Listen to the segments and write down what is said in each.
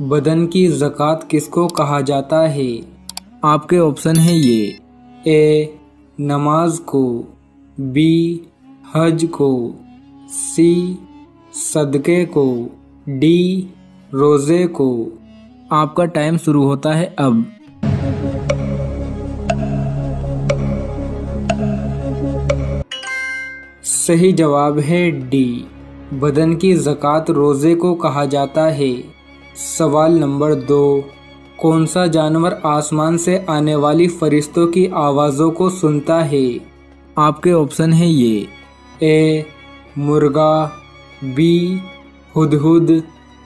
बदन की ज़कात किसको कहा जाता है? आपके ऑप्शन है ये। ए नमाज को, बी हज को, सी सदक़े को, डी रोज़े को। आपका टाइम शुरू होता है अब। सही जवाब है डी, बदन की ज़कात रोज़े को कहा जाता है। सवाल नंबर 2, कौन सा जानवर आसमान से आने वाली फरिश्तों की आवाज़ों को सुनता है? आपके ऑप्शन है ये। ए मुर्गा, बी हुदहुद,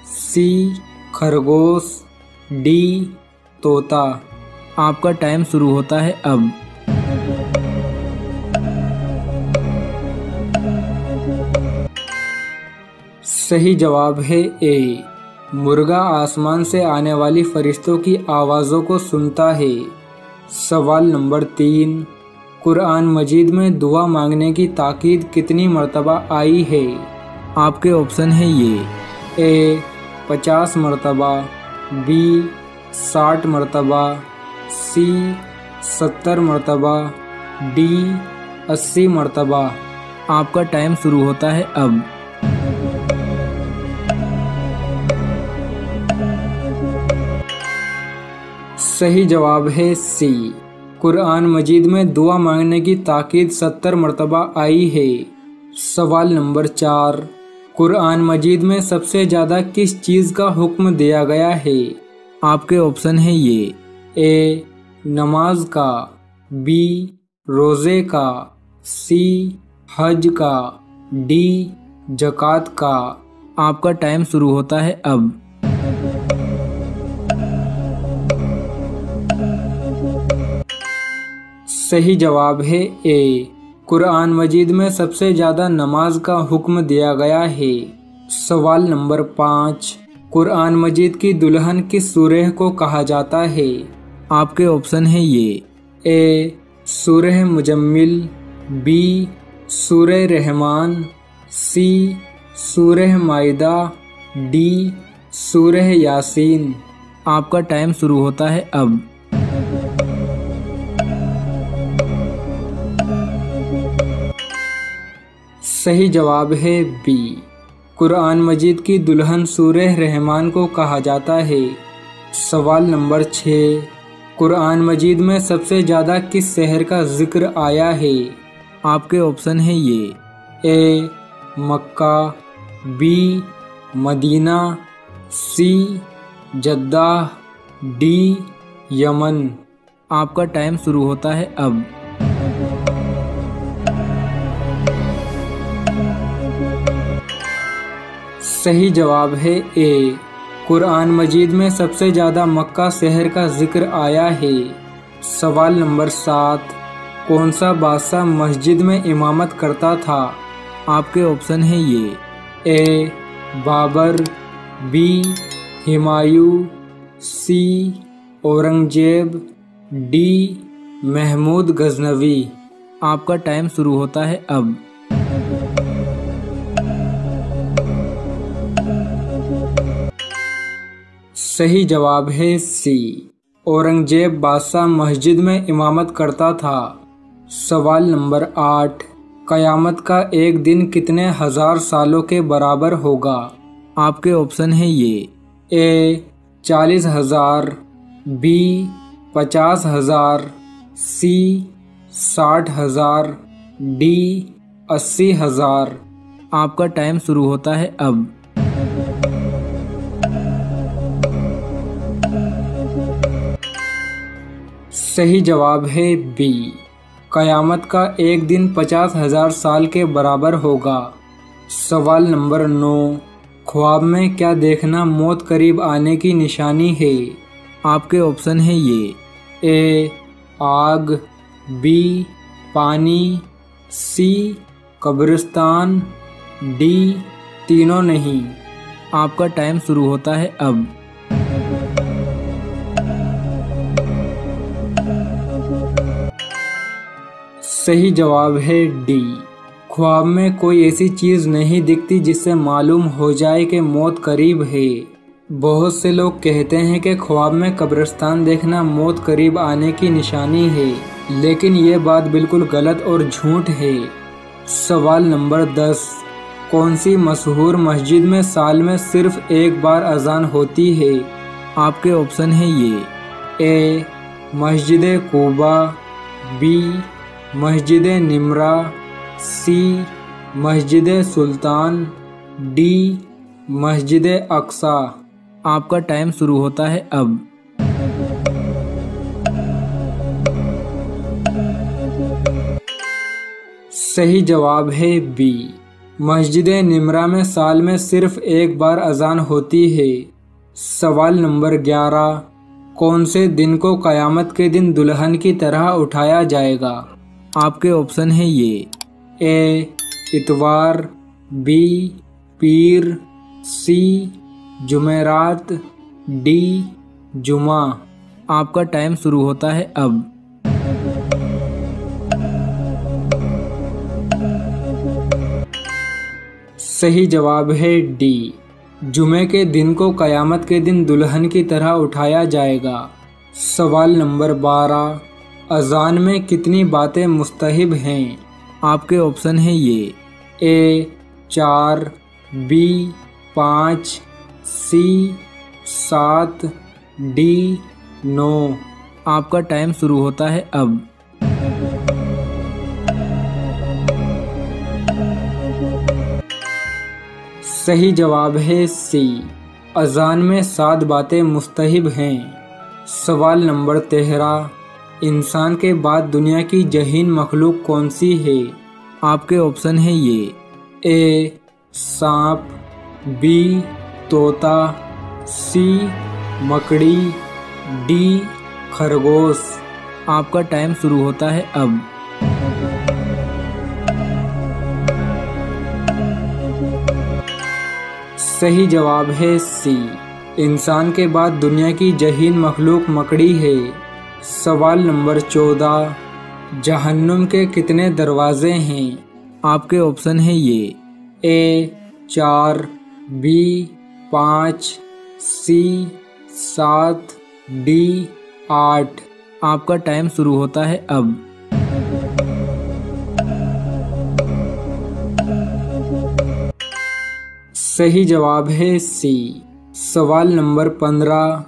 सी खरगोश, डी तोता। आपका टाइम शुरू होता है अब। सही जवाब है ए, मुर्गा आसमान से आने वाली फरिश्तों की आवाज़ों को सुनता है। सवाल नंबर 3, कुरान मजीद में दुआ मांगने की ताकीद कितनी मर्तबा आई है? आपके ऑप्शन है ये। ए 50 मर्तबा, बी 60 मर्तबा, सी 70 मर्तबा, डी 80 मर्तबा। आपका टाइम शुरू होता है अब। सही जवाब है सी, कुरान मजीद में दुआ मांगने की ताकीद 70 मर्तबा आई है। सवाल नंबर 4, कुरान मजीद में सबसे ज़्यादा किस चीज़ का हुक्म दिया गया है? आपके ऑप्शन है ये। ए नमाज का, बी रोज़े का, सी हज का, डी ज़कात का। आपका टाइम शुरू होता है अब। सही जवाब है ए, कुरान मजीद में सबसे ज़्यादा नमाज का हुक्म दिया गया है। सवाल नंबर 5, कुरान मजीद की दुल्हन किस सूरह को कहा जाता है? आपके ऑप्शन है ये। ए सूरह मुजम्मिल, बी सूरह रहमान, सी सूरह माइदा, डी सूरह यासीन। आपका टाइम शुरू होता है अब। सही जवाब है बी, कुरान मजीद की दुल्हन सूरह रहमान को कहा जाता है। सवाल नंबर 6, कुरान मजीद में सबसे ज़्यादा किस शहर का जिक्र आया है? आपके ऑप्शन है ये। ए मक्का, बी मदीना, सी जद्दाह, डी यमन। आपका टाइम शुरू होता है अब। सही जवाब है ए, कुरान मजीद में सबसे ज़्यादा मक्का शहर का जिक्र आया है। सवाल नंबर 7, कौन सा बादशाह मस्जिद में इमामत करता था? आपके ऑप्शन है ये। ए बाबर, बी हुमायूं, सी औरंगजेब, डी महमूद गजनवी। आपका टाइम शुरू होता है अब। सही जवाब है सी, औरंगजेब बादशाह मस्जिद में इमामत करता था। सवाल नंबर 8, क़यामत का एक दिन कितने हज़ार सालों के बराबर होगा? आपके ऑप्शन है ये। ए 40,000, बी 50,000, सी 60,000, डी 80,000। आपका टाइम शुरू होता है अब। सही जवाब है बी, क़यामत का एक दिन 50,000 साल के बराबर होगा। सवाल नंबर 9, ख्वाब में क्या देखना मौत करीब आने की निशानी है? आपके ऑप्शन है ये। ए आग, बी पानी, सी कब्रिस्तान, डी तीनों नहीं। आपका टाइम शुरू होता है अब। सही जवाब है डी, ख्वाब में कोई ऐसी चीज़ नहीं दिखती जिससे मालूम हो जाए कि मौत करीब है। बहुत से लोग कहते हैं कि ख्वाब में कब्रिस्तान देखना मौत करीब आने की निशानी है, लेकिन ये बात बिल्कुल गलत और झूठ है। सवाल नंबर 10, कौन सी मशहूर मस्जिद में साल में सिर्फ एक बार अजान होती है? आपके ऑप्शन है ये: ए मस्जिद कूबा, बी मस्जिद निमरा, सी मस्जिद सुल्तान, डी मस्जिद अक्सा। आपका टाइम शुरू होता है अब। सही जवाब है बी, मस्जिद निमरा में साल में सिर्फ एक बार अजान होती है। सवाल नंबर 11, कौन से दिन को कयामत के दिन दुल्हन की तरह उठाया जाएगा? आपके ऑप्शन है ये: ए इतवार, बी पीर, सी जुमेरात, डी जुमा। आपका टाइम शुरू होता है अब। सही जवाब है डी, जुमे के दिन को कयामत के दिन दुल्हन की तरह उठाया जाएगा। सवाल नंबर 12, अजान में कितनी बातें मुस्तहिब हैं? आपके ऑप्शन है ये: ए 4, बी 5, सी 7, डी 9। आपका टाइम शुरू होता है अब। सही जवाब है सी, अजान में 7 बातें मुस्तहिब हैं। सवाल नंबर 13, इंसान के बाद दुनिया की जहीन मखलूक कौन सी है? आपके ऑप्शन है ये: ए सांप, बी तोता, सी मकड़ी, डी खरगोश। आपका टाइम शुरू होता है अब। सही जवाब है सी, इंसान के बाद दुनिया की जहीन मखलूक मकड़ी है। सवाल नंबर 14, जहन्नुम के कितने दरवाजे हैं? आपके ऑप्शन है ये: ए 4, बी 5, सी 7, डी 8। आपका टाइम शुरू होता है अब। सही जवाब है सी। सवाल नंबर 15,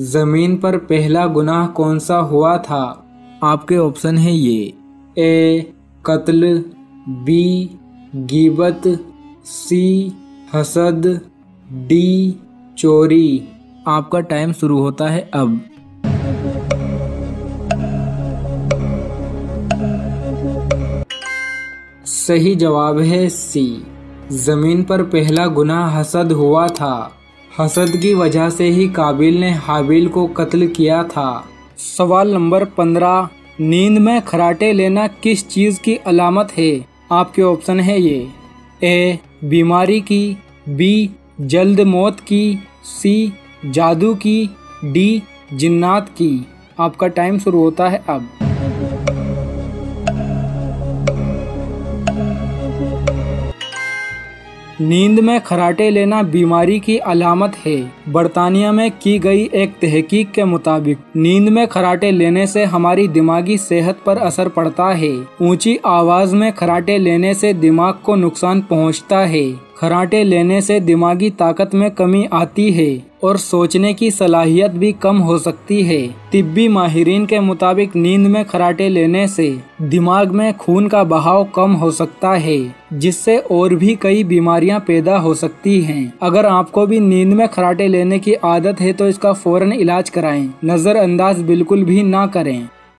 जमीन पर पहला गुनाह कौन सा हुआ था? आपके ऑप्शन है ये: ए कत्ल, बी गीबत, सी हसद, डी चोरी। आपका टाइम शुरू होता है अब। सही जवाब है सी, जमीन पर पहला गुनाह हसद हुआ था। हसद की वजह से ही काबिल ने हाबिल को कत्ल किया था। सवाल नंबर 15, नींद में खर्राटे लेना किस चीज की अलामत है? आपके ऑप्शन है ये: ए बीमारी की, बी जल्द मौत की, सी जादू की, डी जिन्नात की। आपका टाइम शुरू होता है अब। नींद में खर्राटे लेना बीमारी की अलामत है। बर्तानिया में की गई एक तहकीक के मुताबिक नींद में खर्राटे लेने से हमारी दिमागी सेहत पर असर पड़ता है। ऊंची आवाज में खर्राटे लेने से दिमाग को नुकसान पहुंचता है। खर्राटे लेने से दिमागी ताकत में कमी आती है और सोचने की सलाहियत भी कम हो सकती है। तिब्बी माहिरीन के मुताबिक नींद में खर्राटे लेने से दिमाग में खून का बहाव कम हो सकता है, जिससे और भी कई बीमारियां पैदा हो सकती हैं। अगर आपको भी नींद में खर्राटे लेने की आदत है तो इसका फौरन इलाज कराएं। नजरअंदाज बिल्कुल भी ना करें।